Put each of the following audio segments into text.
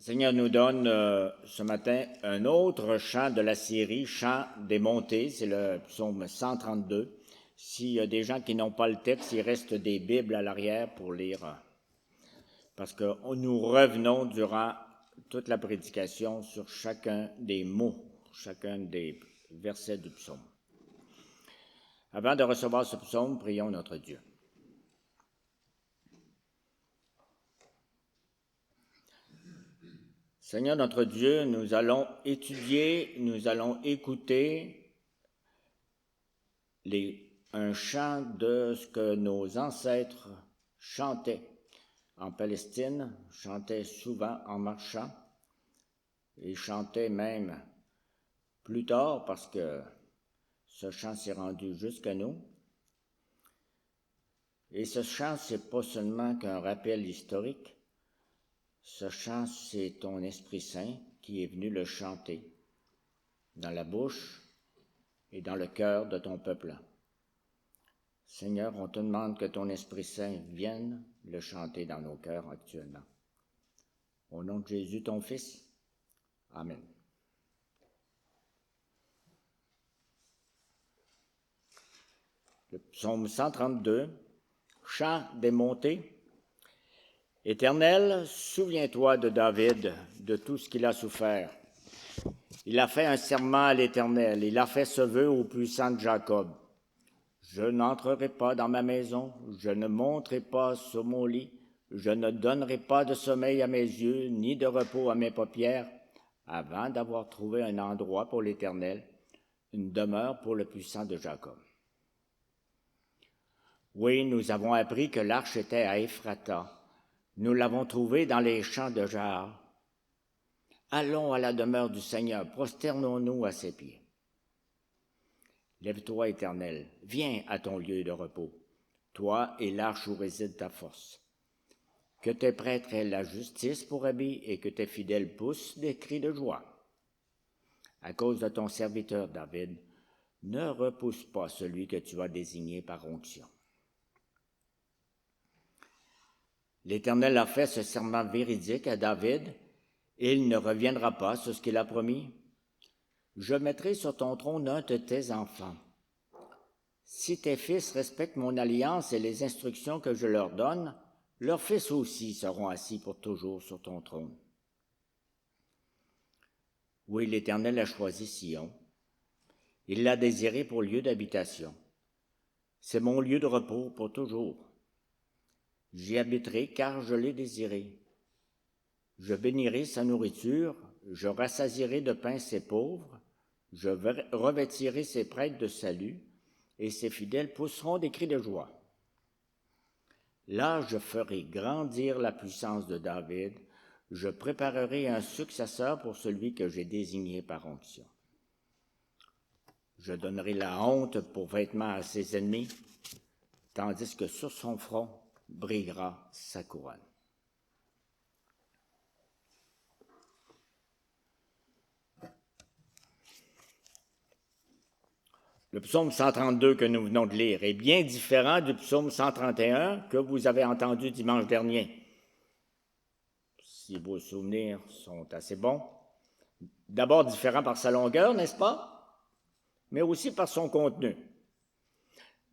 Seigneur nous donne ce matin un autre chant de la série Chant des montées, c'est le psaume 132. S'il y a des gens qui n'ont pas le texte, il reste des Bibles à l'arrière pour lire, parce que nous revenons durant toute la prédication sur chacun des mots, chacun des versets du psaume. Avant de recevoir ce psaume, prions notre Dieu. Seigneur notre Dieu, nous allons étudier, nous allons écouter un chant de ce que nos ancêtres chantaient en Palestine, chantaient souvent en marchant, et chantaient même plus tard parce que ce chant s'est rendu jusqu'à nous. Et ce chant, c'est pas seulement qu'un rappel historique. Ce chant, c'est ton Esprit Saint qui est venu le chanter dans la bouche et dans le cœur de ton peuple. Seigneur, on te demande que ton Esprit Saint vienne le chanter dans nos cœurs actuellement. Au nom de Jésus, ton Fils. Amen. Le psaume 132, chant des montées. Éternel, souviens-toi de David, de tout ce qu'il a souffert. Il a fait un serment à l'Éternel, il a fait ce vœu au puissant de Jacob. Je n'entrerai pas dans ma maison, je ne monterai pas sur mon lit, je ne donnerai pas de sommeil à mes yeux, ni de repos à mes paupières, avant d'avoir trouvé un endroit pour l'Éternel, une demeure pour le puissant de Jacob. Oui, nous avons appris que l'arche était à Ephrata. Nous l'avons trouvée dans les champs de Jaar. Allons à la demeure du Seigneur, prosternons-nous à ses pieds. Lève-toi, Éternel, viens à ton lieu de repos, toi et l'arche où réside ta force. Que tes prêtres aient la justice pour habit et que tes fidèles poussent des cris de joie. À cause de ton serviteur David, ne repousse pas celui que tu as désigné par onction. L'Éternel a fait ce serment véridique à David, et il ne reviendra pas sur ce qu'il a promis. Je mettrai sur ton trône un de tes enfants. Si tes fils respectent mon alliance et les instructions que je leur donne, leurs fils aussi seront assis pour toujours sur ton trône. Oui, l'Éternel a choisi Sion. Il l'a désiré pour lieu d'habitation. C'est mon lieu de repos pour toujours. J'y habiterai car je l'ai désiré. Je bénirai sa nourriture, je rassasierai de pain ses pauvres, je revêtirai ses prêtres de salut, et ses fidèles pousseront des cris de joie. Là, je ferai grandir la puissance de David, je préparerai un successeur pour celui que j'ai désigné par onction. Je donnerai la honte pour vêtement à ses ennemis, tandis que sur son front brillera sa couronne. Le psaume 132 que nous venons de lire est bien différent du psaume 131 que vous avez entendu dimanche dernier. Si vos souvenirs sont assez bons. D'abord différent par sa longueur, n'est-ce pas? Mais aussi par son contenu.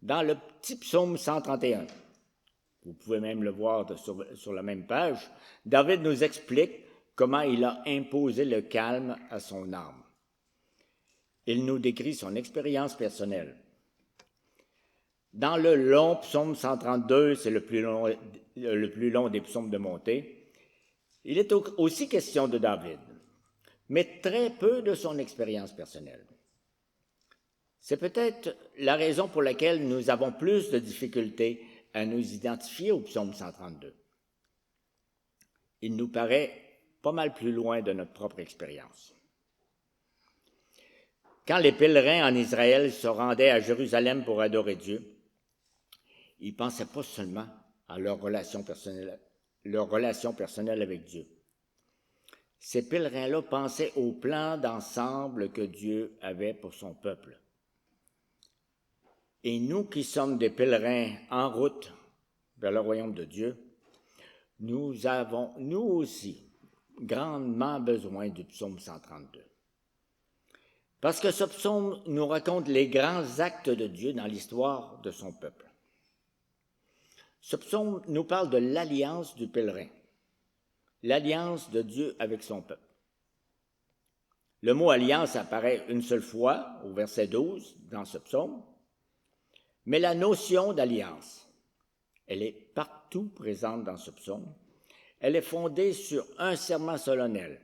Dans le petit psaume 131, vous pouvez même le voir sur la même page, David nous explique comment il a imposé le calme à son âme. Il nous décrit son expérience personnelle. Dans le long psaume 132, c'est le plus long des psaumes de montée, il est aussi question de David, mais très peu de son expérience personnelle. C'est peut-être la raison pour laquelle nous avons plus de difficultés à nous identifier au psaume 132. Il nous paraît pas mal plus loin de notre propre expérience. Quand les pèlerins en Israël se rendaient à Jérusalem pour adorer Dieu, ils ne pensaient pas seulement à leur relation personnelle avec Dieu. Ces pèlerins-là pensaient au plan d'ensemble que Dieu avait pour son peuple. Et nous qui sommes des pèlerins en route vers le royaume de Dieu, nous avons, nous aussi, grandement besoin du psaume 132. Parce que ce psaume nous raconte les grands actes de Dieu dans l'histoire de son peuple. Ce psaume nous parle de l'alliance du pèlerin, l'alliance de Dieu avec son peuple. Le mot alliance apparaît une seule fois au verset 12 dans ce psaume, mais la notion d'alliance, elle est partout présente dans ce psaume. Elle est fondée sur un serment solennel.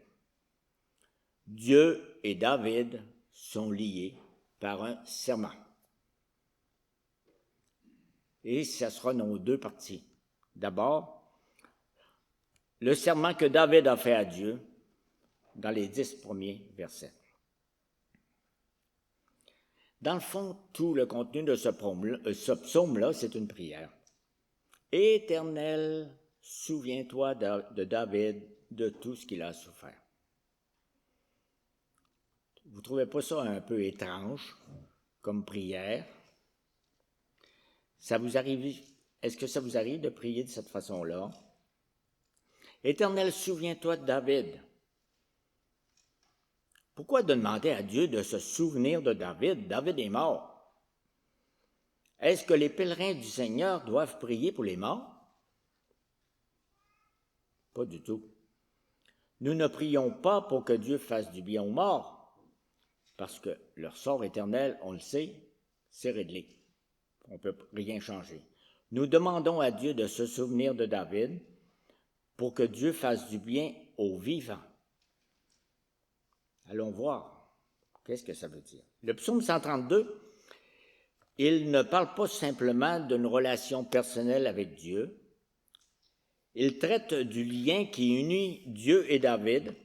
Dieu et David sont liés par un serment. Et ça sera nos deux parties. D'abord, le serment que David a fait à Dieu dans les 10 premiers versets. Dans le fond, tout le contenu de ce psaume-là, c'est une prière. Éternel, souviens-toi de David, de tout ce qu'il a souffert. Vous ne trouvez pas ça un peu étrange comme prière? Est-ce que ça vous arrive de prier de cette façon-là? Éternel, souviens-toi de David. Pourquoi demander à Dieu de se souvenir de David? David est mort. Est-ce que les pèlerins du Seigneur doivent prier pour les morts? Pas du tout. Nous ne prions pas pour que Dieu fasse du bien aux morts, parce que leur sort éternel, on le sait, c'est réglé. On ne peut rien changer. Nous demandons à Dieu de se souvenir de David pour que Dieu fasse du bien aux vivants. Allons voir. Qu'est-ce que ça veut dire? Le psaume 132, il ne parle pas simplement d'une relation personnelle avec Dieu. Il traite du lien qui unit Dieu et David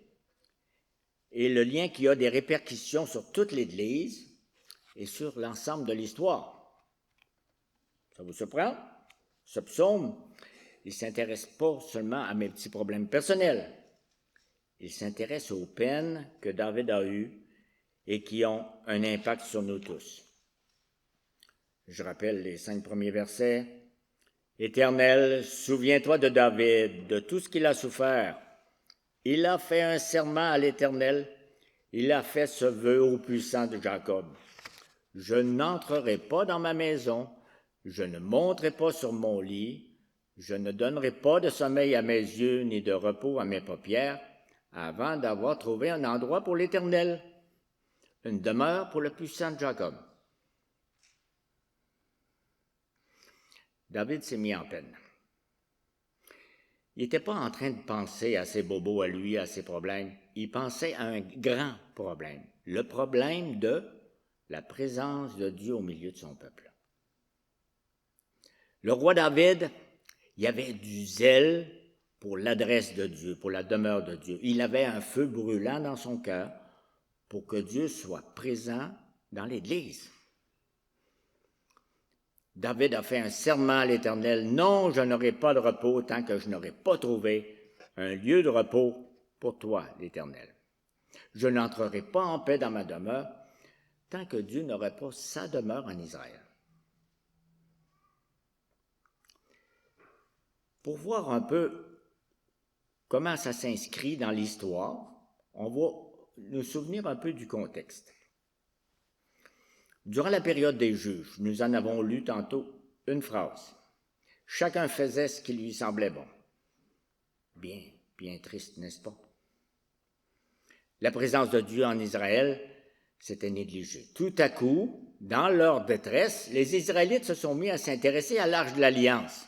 et le lien qui a des répercussions sur toute l'Église et sur l'ensemble de l'histoire. Ça vous surprend? Ce psaume, il ne s'intéresse pas seulement à mes petits problèmes personnels. Il s'intéresse aux peines que David a eues et qui ont un impact sur nous tous. Je rappelle les 5 premiers versets. Éternel, souviens-toi de David, de tout ce qu'il a souffert. Il a fait un serment à l'Éternel. Il a fait ce vœu au puissant de Jacob. Je n'entrerai pas dans ma maison, je ne monterai pas sur mon lit, je ne donnerai pas de sommeil à mes yeux, ni de repos à mes paupières, avant d'avoir trouvé un endroit pour l'Éternel, une demeure pour le puissant de Jacob. David s'est mis en peine. Il n'était pas en train de penser à ses bobos, à lui, à ses problèmes. Il pensait à un grand problème, le problème de la présence de Dieu au milieu de son peuple. Le roi David, il avait du zèle pour l'adresse de Dieu, pour la demeure de Dieu. Il avait un feu brûlant dans son cœur pour que Dieu soit présent dans l'Église. David a fait un serment à l'Éternel. Non, je n'aurai pas de repos tant que je n'aurai pas trouvé un lieu de repos pour toi, l'Éternel. Je n'entrerai pas en paix dans ma demeure tant que Dieu n'aurait pas sa demeure en Israël. Pour voir un peu comment ça s'inscrit dans l'histoire, on va nous souvenir un peu du contexte. Durant la période des juges, nous en avons lu tantôt une phrase. Chacun faisait ce qui lui semblait bon. Bien triste, n'est-ce pas? La présence de Dieu en Israël s'était négligée. Tout à coup, dans leur détresse, les Israélites se sont mis à s'intéresser à l'Arche de l'Alliance.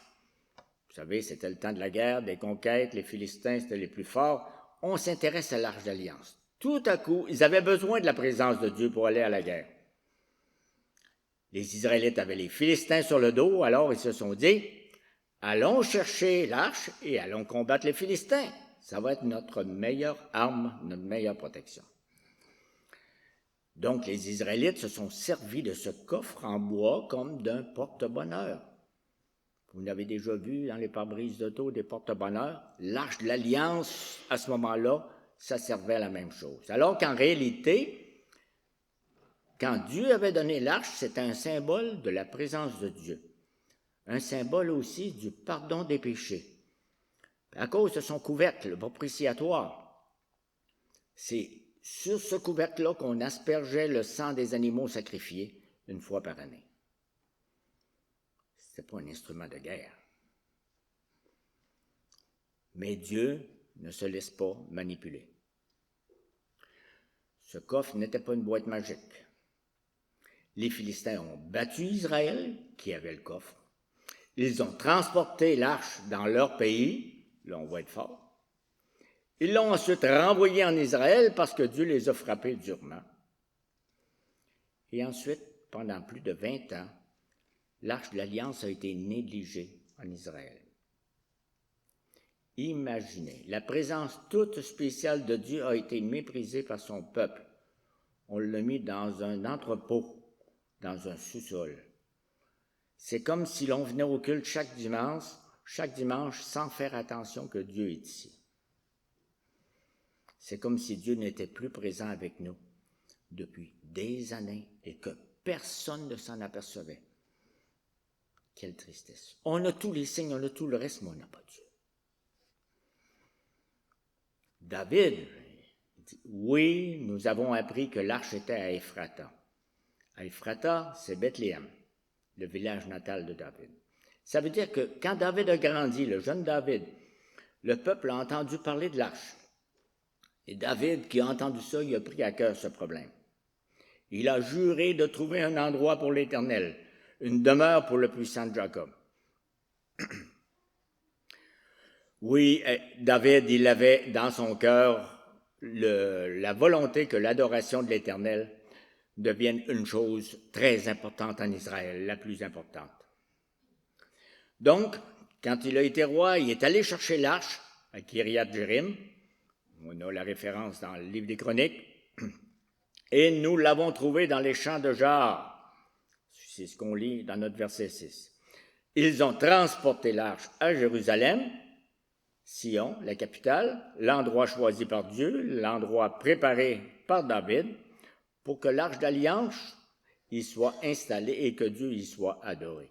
Vous savez, c'était le temps de la guerre, des conquêtes, les Philistins, c'était les plus forts. On s'intéresse à l'Arche d'Alliance. Tout à coup, ils avaient besoin de la présence de Dieu pour aller à la guerre. Les Israélites avaient les Philistins sur le dos, alors ils se sont dit, allons chercher l'arche et allons combattre les Philistins. Ça va être notre meilleure arme, notre meilleure protection. Donc, les Israélites se sont servis de ce coffre en bois comme d'un porte-bonheur. Vous l'avez déjà vu dans les pare-brises d'auto des porte-bonheur. L'Arche de l'Alliance, à ce moment-là, ça servait à la même chose. Alors qu'en réalité, quand Dieu avait donné l'Arche, c'était un symbole de la présence de Dieu. Un symbole aussi du pardon des péchés. À cause de son couvercle propitiatoire, C'est sur ce couvercle-là qu'on aspergeait le sang des animaux sacrifiés une fois par année. Ce n'était pas un instrument de guerre. Mais Dieu ne se laisse pas manipuler. Ce coffre n'était pas une boîte magique. Les Philistins ont battu Israël, qui avait le coffre. Ils ont transporté l'arche dans leur pays. Là, on va être fort. Ils l'ont ensuite renvoyé en Israël parce que Dieu les a frappés durement. Et ensuite, pendant plus de 20 ans, l'arche de l'Alliance a été négligée en Israël. Imaginez, la présence toute spéciale de Dieu a été méprisée par son peuple. On l'a mis dans un entrepôt, dans un sous-sol. C'est comme si l'on venait au culte chaque dimanche sans faire attention que Dieu est ici. C'est comme si Dieu n'était plus présent avec nous depuis des années et que personne ne s'en apercevait. Quelle tristesse. On a tous les signes, on a tout le reste, mais on n'a pas Dieu. David dit, oui, nous avons appris que l'arche était à Ephrata. À Ephrata, c'est Bethléem, le village natal de David. Ça veut dire que quand David a grandi, le jeune David, le peuple a entendu parler de l'arche. Et David, qui a entendu ça, il a pris à cœur ce problème. Il a juré de trouver un endroit pour l'Éternel, une demeure pour le puissant de Jacob. Oui, David, il avait dans son cœur la volonté que l'adoration de l'Éternel devienne une chose très importante en Israël, la plus importante. Donc, quand il a été roi, il est allé chercher l'arche à Kiriath-Jérim. On a la référence dans le livre des Chroniques. Et nous l'avons trouvé dans les champs de Jar. C'est ce qu'on lit dans notre verset 6. Ils ont transporté l'arche à Jérusalem, Sion, la capitale, l'endroit choisi par Dieu, l'endroit préparé par David, pour que l'arche d'alliance y soit installée et que Dieu y soit adoré.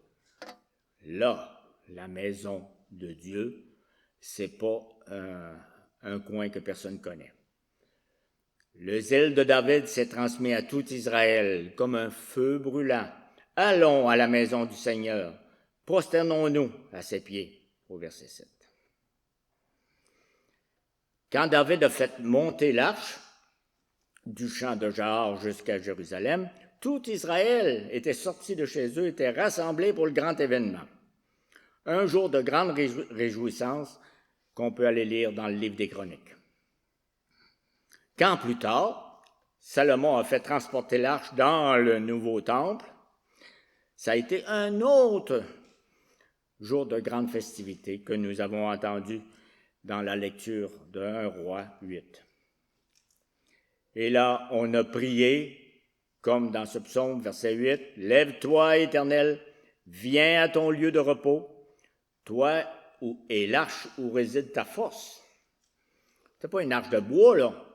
Là, la maison de Dieu, c'est pas un coin que personne connaît. Le zèle de David s'est transmis à tout Israël comme un feu brûlant. Allons à la maison du Seigneur, prosternons-nous à ses pieds, au verset 7. Quand David a fait monter l'arche du champ de Jar jusqu'à Jérusalem, tout Israël était sorti de chez eux, était rassemblé pour le grand événement. Un jour de grande réjouissance qu'on peut aller lire dans le livre des Chroniques. Quand plus tard, Salomon a fait transporter l'arche dans le nouveau temple, ça a été un autre jour de grande festivité que nous avons entendu dans la lecture de 1 Roi 8. Et là, on a prié, comme dans ce psaume, verset 8, « Lève-toi, Éternel, viens à ton lieu de repos, toi et l'arche où réside ta force. » C'était pas une arche de bois, là.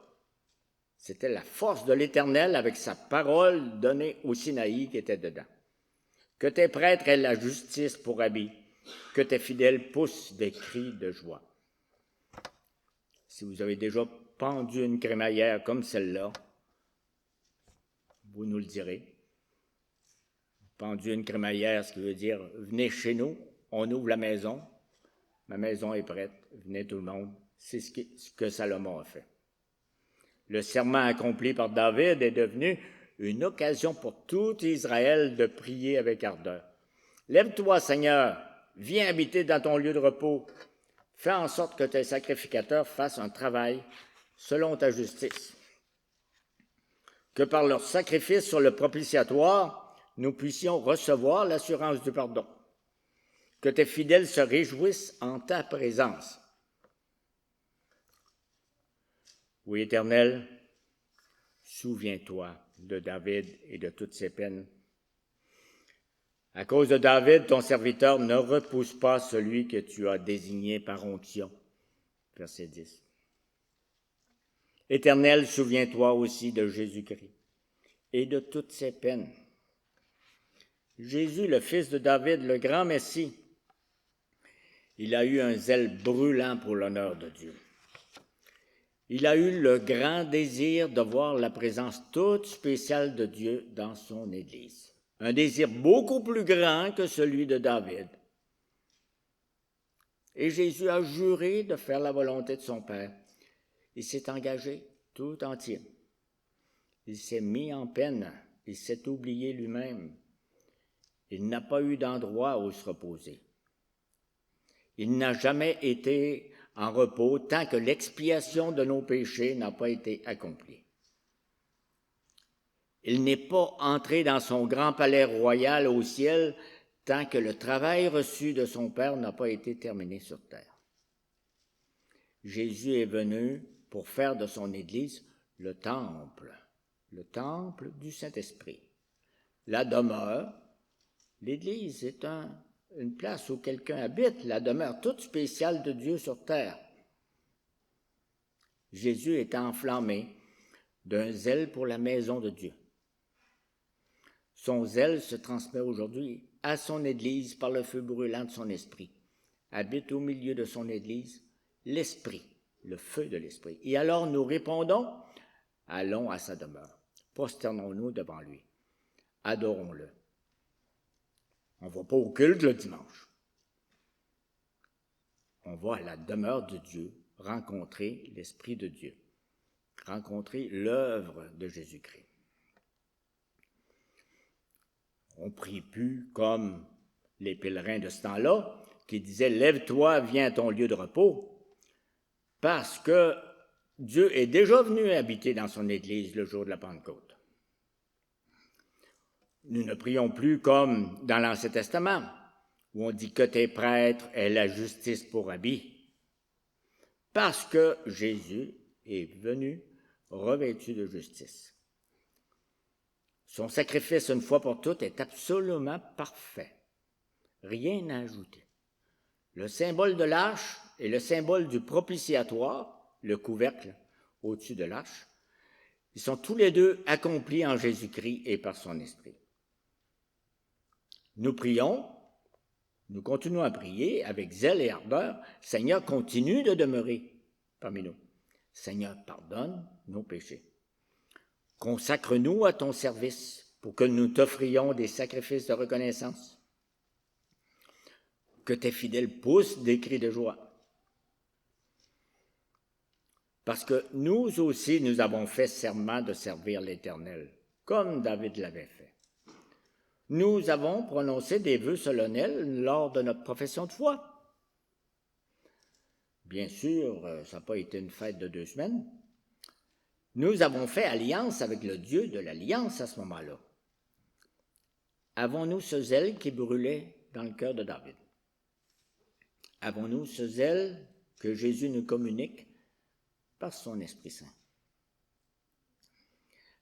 C'était la force de l'Éternel avec sa parole donnée au Sinaï qui était dedans. Que tes prêtres aient la justice pour habit, que tes fidèles poussent des cris de joie. Si vous avez déjà pendu une crémaillère comme celle-là, vous nous le direz. Pendu une crémaillère, ce qui veut dire, venez chez nous, on ouvre la maison, ma maison est prête, venez tout le monde. C'est ce que Salomon a fait. Le serment accompli par David est devenu une occasion pour tout Israël de prier avec ardeur. Lève-toi, Seigneur, viens habiter dans ton lieu de repos. Fais en sorte que tes sacrificateurs fassent un travail selon ta justice. Que par leur sacrifice sur le propitiatoire, nous puissions recevoir l'assurance du pardon. Que tes fidèles se réjouissent en ta présence. Oui, Éternel, souviens-toi de David et de toutes ses peines. À cause de David, ton serviteur, ne repousse pas celui que tu as désigné par onction. Verset 10. Éternel, souviens-toi aussi de Jésus-Christ et de toutes ses peines. Jésus, le fils de David, le grand Messie, il a eu un zèle brûlant pour l'honneur de Dieu. Il a eu le grand désir de voir la présence toute spéciale de Dieu dans son Église. Un désir beaucoup plus grand que celui de David. Et Jésus a juré de faire la volonté de son Père. Il s'est engagé tout entier. Il s'est mis en peine. Il s'est oublié lui-même. Il n'a pas eu d'endroit où se reposer. Il n'a jamais été en repos tant que l'expiation de nos péchés n'a pas été accomplie. Il n'est pas entré dans son grand palais royal au ciel tant que le travail reçu de son Père n'a pas été terminé sur terre. Jésus est venu pour faire de son Église le temple du Saint-Esprit. La demeure, l'Église est une place où quelqu'un habite, la demeure toute spéciale de Dieu sur terre. Jésus est enflammé d'un zèle pour la maison de Dieu. Son zèle se transmet aujourd'hui à son Église par le feu brûlant de son esprit. Habite au milieu de son Église l'Esprit, le feu de l'Esprit. Et alors nous répondons, allons à sa demeure, prosternons-nous devant lui, adorons-le. On ne va pas au culte le dimanche. On va à la demeure de Dieu, rencontrer l'Esprit de Dieu, rencontrer l'œuvre de Jésus-Christ. On ne prie plus comme les pèlerins de ce temps-là qui disaient « Lève-toi, viens à ton lieu de repos », parce que Dieu est déjà venu habiter dans son Église le jour de la Pentecôte. Nous ne prions plus comme dans l'Ancien Testament, où on dit que tes prêtres aient la justice pour habit, parce que Jésus est venu revêtu de justice. Son sacrifice une fois pour toutes est absolument parfait. Rien à ajouter. Le symbole de l'arche et le symbole du propitiatoire, le couvercle au-dessus de l'arche, ils sont tous les deux accomplis en Jésus-Christ et par son esprit. Nous prions, nous continuons à prier avec zèle et ardeur. Seigneur, continue de demeurer parmi nous. Seigneur, pardonne nos péchés. Consacre-nous à ton service pour que nous t'offrions des sacrifices de reconnaissance. Que tes fidèles poussent des cris de joie. Parce que nous aussi, nous avons fait serment de servir l'Éternel, comme David l'avait fait. Nous avons prononcé des vœux solennels lors de notre profession de foi. Bien sûr, ça n'a pas été une fête de 2 semaines. Nous avons fait alliance avec le Dieu de l'alliance à ce moment-là. Avons-nous ce zèle qui brûlait dans le cœur de David? Avons-nous ce zèle que Jésus nous communique par son Esprit Saint?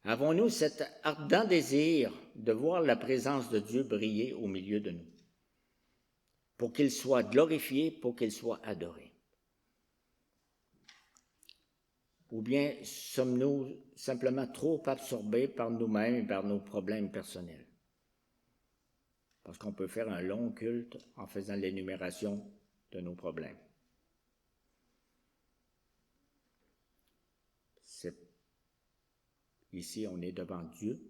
Avons-nous cet ardent désir de voir la présence de Dieu briller au milieu de nous, pour qu'il soit glorifié, pour qu'il soit adoré? Ou bien sommes-nous simplement trop absorbés par nous-mêmes et par nos problèmes personnels? Parce qu'on peut faire un long culte en faisant l'énumération de nos problèmes. Ici, on est devant Dieu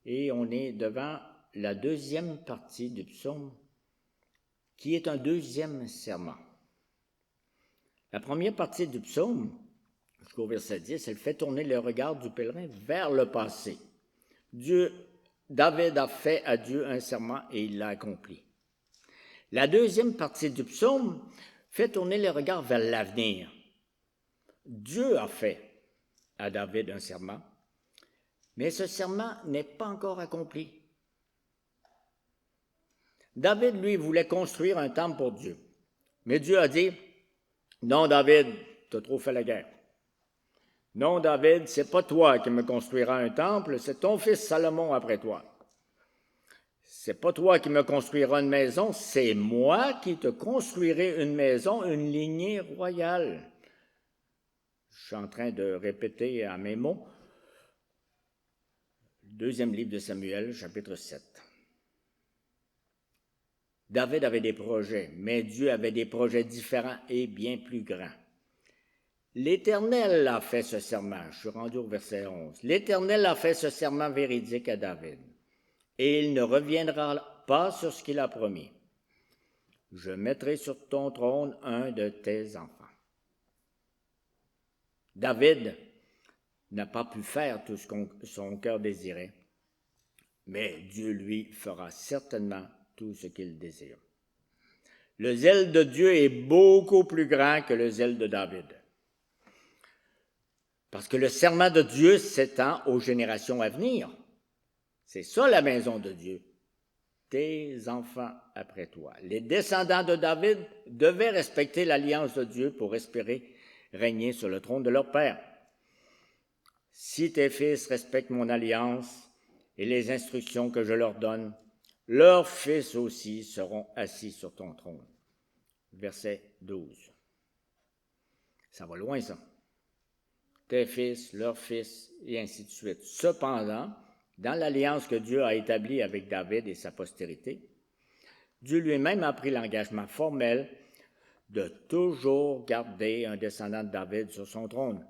et on est devant la deuxième partie du psaume qui est un deuxième serment. La première partie du psaume, jusqu'au verset 10, elle fait tourner le regard du pèlerin vers le passé. David a fait à Dieu un serment et il l'a accompli. La deuxième partie du psaume fait tourner le regard vers l'avenir. Dieu a fait à David un serment, mais ce serment n'est pas encore accompli. David, lui, voulait construire un temple pour Dieu, mais Dieu a dit « Non, David, tu as trop fait la guerre. Non, David, c'est pas toi qui me construiras un temple, c'est ton fils Salomon après toi. C'est pas toi qui me construiras une maison, c'est moi qui te construirai une maison, une lignée royale. » Je suis en train de répéter à mes mots. Deuxième livre de Samuel, chapitre 7. David avait des projets, mais Dieu avait des projets différents et bien plus grands. L'Éternel a fait ce serment, je suis rendu au verset 11. L'Éternel a fait ce serment véridique à David, et il ne reviendra pas sur ce qu'il a promis. Je mettrai sur ton trône un de tes enfants. David n'a pas pu faire tout ce que son cœur désirait, mais Dieu lui fera certainement tout ce qu'il désire. Le zèle de Dieu est beaucoup plus grand que le zèle de David. Parce que le serment de Dieu s'étend aux générations à venir. C'est ça la maison de Dieu. Tes enfants après toi. Les descendants de David devaient respecter l'alliance de Dieu pour espérer régner sur le trône de leur père. Si tes fils respectent mon alliance et les instructions que je leur donne, leurs fils aussi seront assis sur ton trône. Verset 12. Ça va loin, ça. Tes fils, leurs fils, et ainsi de suite. Cependant, dans l'alliance que Dieu a établie avec David et sa postérité, Dieu lui-même a pris l'engagement formel de toujours garder un descendant de David sur son trône.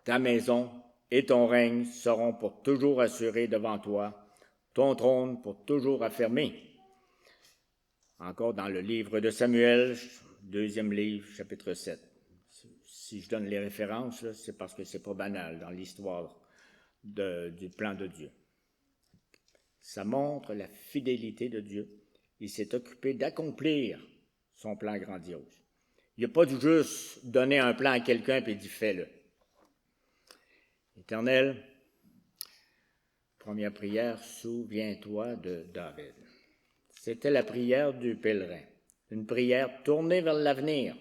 Ta maison et ton règne seront pour toujours assurés devant toi, ton trône pour toujours affermi. Encore dans le livre de Samuel, 2e livre, chapitre 7. Si je donne les références, là, c'est parce que c'est pas banal dans l'histoire du plan de Dieu. Ça montre la fidélité de Dieu. Il s'est occupé d'accomplir son plan grandiose. Il n'a pas juste donné un plan à quelqu'un et dit « fais-le ». Éternel, première prière, souviens-toi de David. C'était la prière du pèlerin, une prière tournée vers l'avenir.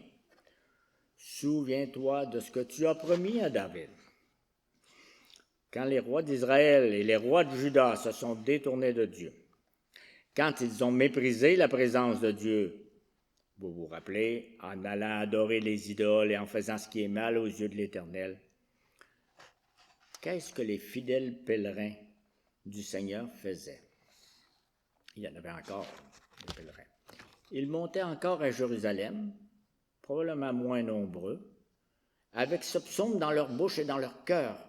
Souviens-toi de ce que tu as promis à David. Quand les rois d'Israël et les rois de Juda se sont détournés de Dieu, quand ils ont méprisé la présence de Dieu, vous vous rappelez, en allant adorer les idoles et en faisant ce qui est mal aux yeux de l'Éternel, qu'est-ce que les fidèles pèlerins du Seigneur faisaient? Il y en avait encore, des pèlerins. Ils montaient encore à Jérusalem, probablement moins nombreux, avec ce psaume dans leur bouche et dans leur cœur.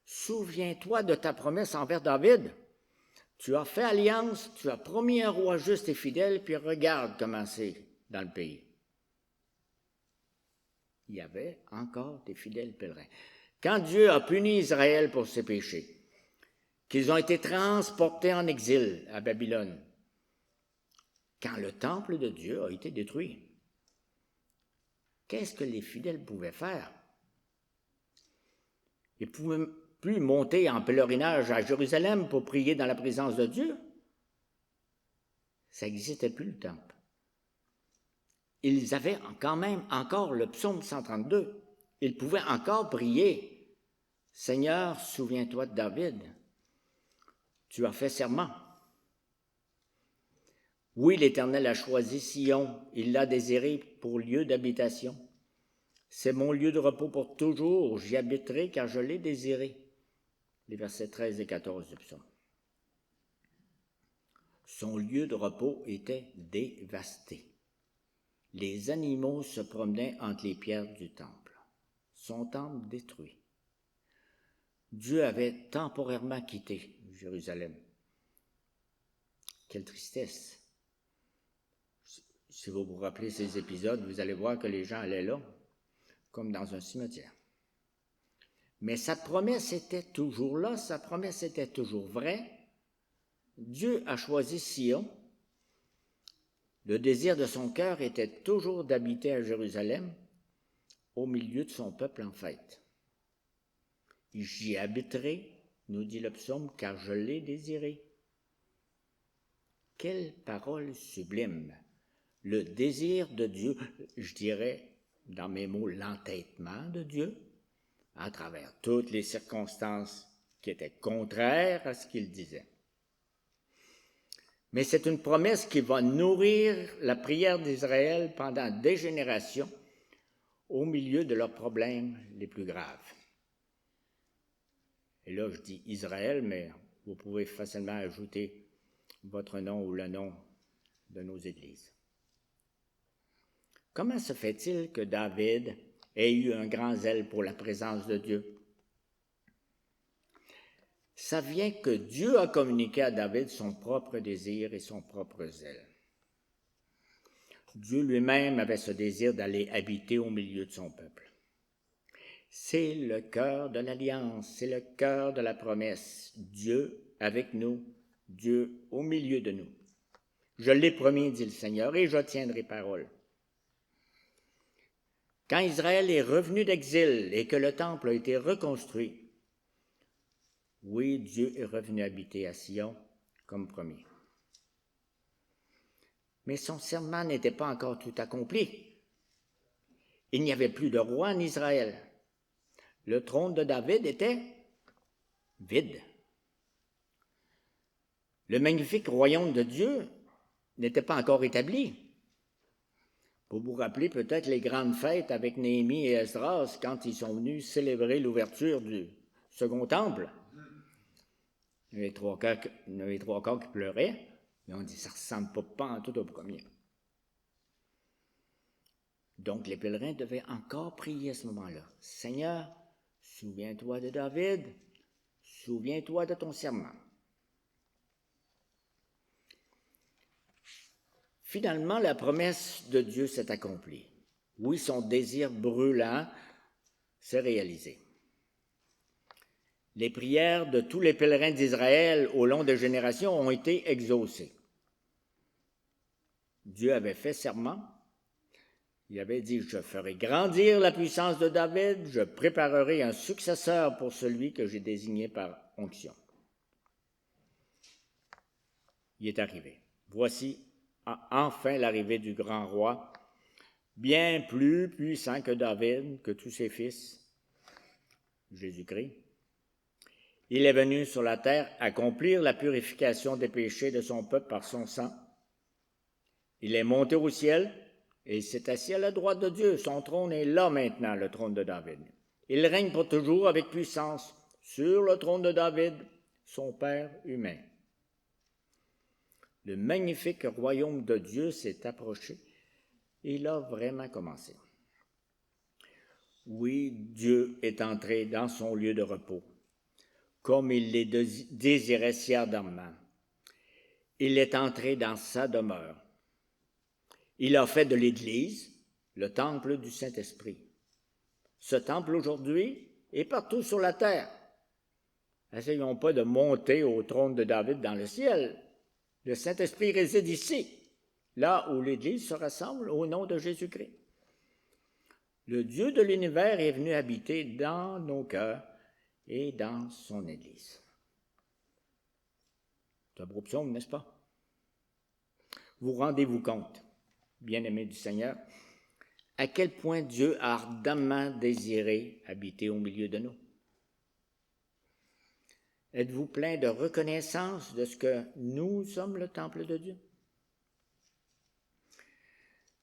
Souviens-toi de ta promesse envers David. Tu as fait alliance, tu as promis un roi juste et fidèle, puis regarde comment c'est dans le pays. Il y avait encore des fidèles pèlerins. Quand Dieu a puni Israël pour ses péchés, qu'ils ont été transportés en exil à Babylone, quand le temple de Dieu a été détruit, qu'est-ce que les fidèles pouvaient faire? Ils ne pouvaient plus monter en pèlerinage à Jérusalem pour prier dans la présence de Dieu. Ça n'existait plus le temple. Ils avaient quand même encore le psaume 132. Ils pouvaient encore prier. Seigneur, souviens-toi de David. Tu as fait serment. Oui, l'Éternel a choisi Sion. Il l'a désiré pour lieu d'habitation. C'est mon lieu de repos pour toujours. J'y habiterai car je l'ai désiré. Les versets 13 et 14 du psaume. Son lieu de repos était dévasté. Les animaux se promenaient entre les pierres du temple. Son temple détruit. Dieu avait temporairement quitté Jérusalem. Quelle tristesse! Si vous vous rappelez ces épisodes, vous allez voir que les gens allaient là, comme dans un cimetière. Mais sa promesse était toujours là, sa promesse était toujours vraie. Dieu a choisi Sion. Le désir de son cœur était toujours d'habiter à Jérusalem, au milieu de son peuple en fête. J'y habiterai, nous dit le psaume, car je l'ai désiré. Quelle parole sublime! Le désir de Dieu, je dirais, dans mes mots, l'entêtement de Dieu, à travers toutes les circonstances qui étaient contraires à ce qu'il disait. Mais c'est une promesse qui va nourrir la prière d'Israël pendant des générations au milieu de leurs problèmes les plus graves. Et là, je dis Israël, mais vous pouvez facilement ajouter votre nom ou le nom de nos églises. Comment se fait-il que David ait eu un grand zèle pour la présence de Dieu. Ça vient que Dieu a communiqué à David son propre désir et son propre zèle. Dieu lui-même avait ce désir d'aller habiter au milieu de son peuple. C'est le cœur de l'alliance, c'est le cœur de la promesse. Dieu avec nous, Dieu au milieu de nous. Je l'ai promis, dit le Seigneur, et je tiendrai parole. Quand Israël est revenu d'exil et que le temple a été reconstruit, oui, Dieu est revenu habiter à Sion comme promis. Mais son serment n'était pas encore tout accompli. Il n'y avait plus de roi en Israël. Le trône de David était vide. Le magnifique royaume de Dieu n'était pas encore établi. Vous vous rappelez peut-être les grandes fêtes avec Néhémie et Esdras quand ils sont venus célébrer l'ouverture du second temple. Il y avait trois corps qui pleuraient, et on dit ça ne ressemble pas en tout au premier. Donc les pèlerins devaient encore prier à ce moment-là. Seigneur, souviens-toi de David, souviens-toi de ton serment. Finalement, la promesse de Dieu s'est accomplie. Oui, son désir brûlant s'est réalisé. Les prières de tous les pèlerins d'Israël au long des générations ont été exaucées. Dieu avait fait serment. Il avait dit, je ferai grandir la puissance de David, je préparerai un successeur pour celui que j'ai désigné par onction. Il est arrivé. Voici enfin l'arrivée du grand roi, bien plus puissant que David, que tous ses fils, Jésus-Christ. Il est venu sur la terre accomplir la purification des péchés de son peuple par son sang. Il est monté au ciel et il s'est assis à la droite de Dieu. Son trône est là maintenant, le trône de David. Il règne pour toujours avec puissance sur le trône de David, son père humain. Le magnifique royaume de Dieu s'est approché et il a vraiment commencé. Oui, Dieu est entré dans son lieu de repos, comme il les désirait si ardemment. Il est entré dans sa demeure. Il a fait de l'Église le temple du Saint-Esprit. Ce temple aujourd'hui est partout sur la terre. N'essayons pas de monter au trône de David dans le ciel. Le Saint-Esprit réside ici, là où l'Église se rassemble au nom de Jésus-Christ. Le Dieu de l'univers est venu habiter dans nos cœurs et dans son Église. C'est un beau psaume, n'est-ce pas? Vous rendez-vous compte, bien-aimés du Seigneur, à quel point Dieu a ardemment désiré habiter au milieu de nous? Êtes-vous plein de reconnaissance de ce que nous sommes le temple de Dieu?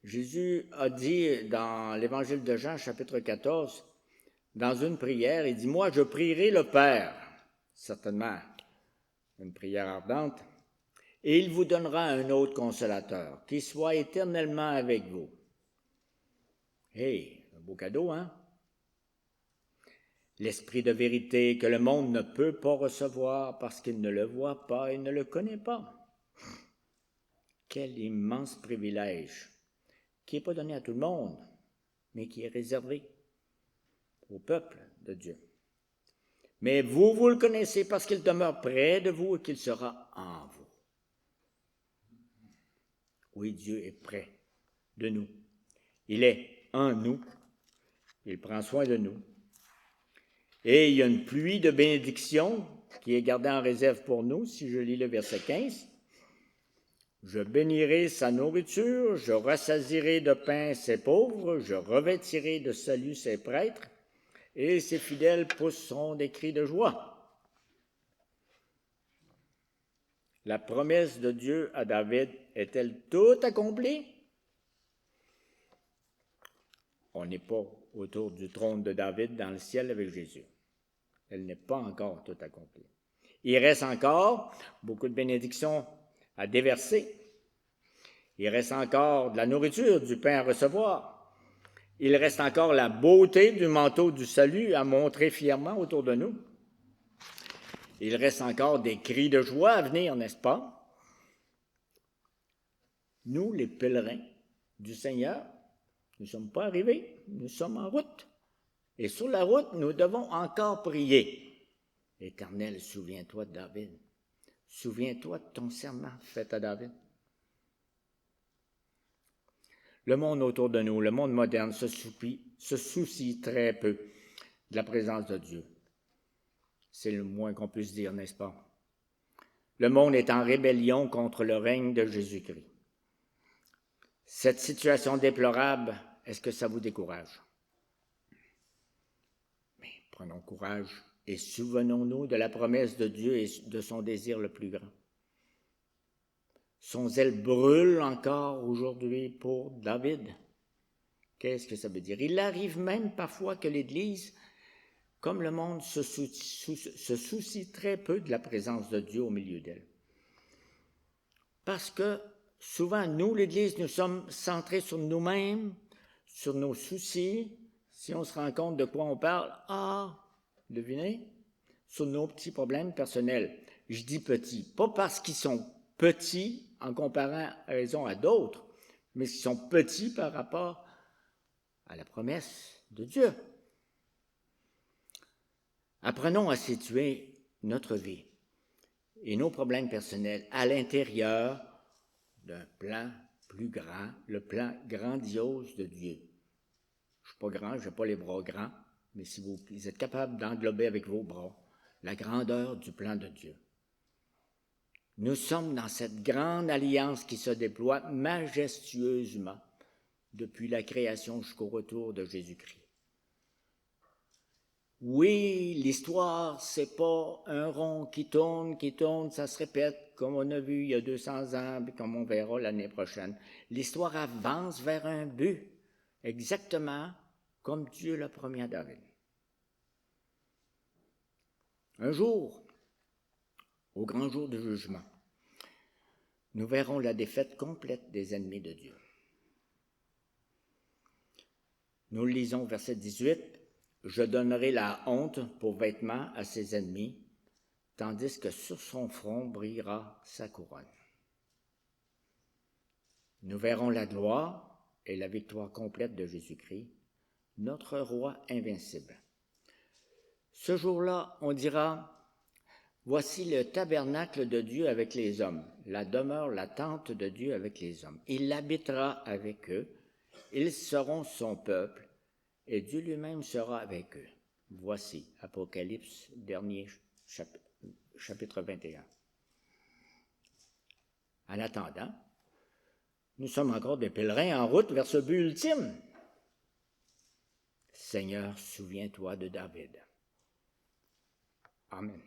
Jésus a dit dans l'Évangile de Jean, chapitre 14, dans une prière, il dit « Moi, je prierai le Père », certainement une prière ardente, « et il vous donnera un autre consolateur, qui soit éternellement avec vous. » Hey, un beau cadeau, hein? L'esprit de vérité que le monde ne peut pas recevoir parce qu'il ne le voit pas et ne le connaît pas. Quel immense privilège qui n'est pas donné à tout le monde, mais qui est réservé au peuple de Dieu. Mais vous le connaissez parce qu'il demeure près de vous et qu'il sera en vous. Oui, Dieu est près de nous. Il est en nous. Il prend soin de nous. Et il y a une pluie de bénédiction qui est gardée en réserve pour nous, si je lis le verset 15. « Je bénirai sa nourriture, je rassasierai de pain ses pauvres, je revêtirai de salut ses prêtres, et ses fidèles pousseront des cris de joie. » La promesse de Dieu à David est-elle toute accomplie? On n'est pas autour du trône de David dans le ciel avec Jésus. Elle n'est pas encore toute accomplie. Il reste encore beaucoup de bénédictions à déverser. Il reste encore de la nourriture, du pain à recevoir. Il reste encore la beauté du manteau du salut à montrer fièrement autour de nous. Il reste encore des cris de joie à venir, n'est-ce pas? Nous, les pèlerins du Seigneur, nous ne sommes pas arrivés, nous sommes en route. Et sur la route, nous devons encore prier. Éternel, souviens-toi de David. Souviens-toi de ton serment fait à David. Le monde autour de nous, le monde moderne, se soucie très peu de la présence de Dieu. C'est le moins qu'on puisse dire, n'est-ce pas? Le monde est en rébellion contre le règne de Jésus-Christ. Cette situation déplorable, est-ce que ça vous décourage? Mais prenons courage et souvenons-nous de la promesse de Dieu et de son désir le plus grand. Son zèle brûle encore aujourd'hui pour David. Qu'est-ce que ça veut dire? Il arrive même parfois que l'Église, comme le monde, se soucie très peu de la présence de Dieu au milieu d'elle. Parce que souvent, nous, l'Église, nous sommes centrés sur nous-mêmes, sur nos soucis. Si on se rend compte de quoi on parle, devinez, sur nos petits problèmes personnels. Je dis petits, pas parce qu'ils sont petits en comparaison à d'autres, mais qu'ils sont petits par rapport à la promesse de Dieu. Apprenons à situer notre vie et nos problèmes personnels à l'intérieur d'un plan plus grand, le plan grandiose de Dieu. Je ne suis pas grand, je n'ai pas les bras grands, mais si vous êtes capable d'englober avec vos bras la grandeur du plan de Dieu. Nous sommes dans cette grande alliance qui se déploie majestueusement depuis la création jusqu'au retour de Jésus-Christ. Oui, l'histoire, c'est pas un rond qui tourne, ça se répète, comme on a vu il y a 200 ans, puis comme on verra l'année prochaine. L'histoire avance vers un but, exactement comme Dieu l'a promis à David. Un jour, au grand jour du jugement, nous verrons la défaite complète des ennemis de Dieu. Nous lisons verset 18, « Je donnerai la honte pour vêtement à ses ennemis, tandis que sur son front brillera sa couronne. » Nous verrons la gloire et la victoire complète de Jésus-Christ, notre roi invincible. Ce jour-là, on dira, « Voici le tabernacle de Dieu avec les hommes, la demeure, la tente de Dieu avec les hommes. Il habitera avec eux, ils seront son peuple, et Dieu lui-même sera avec eux. » Voici, Apocalypse, dernier chapitre 21. En attendant, nous sommes encore des pèlerins en route vers ce but ultime. Seigneur, souviens-toi de David. Amen.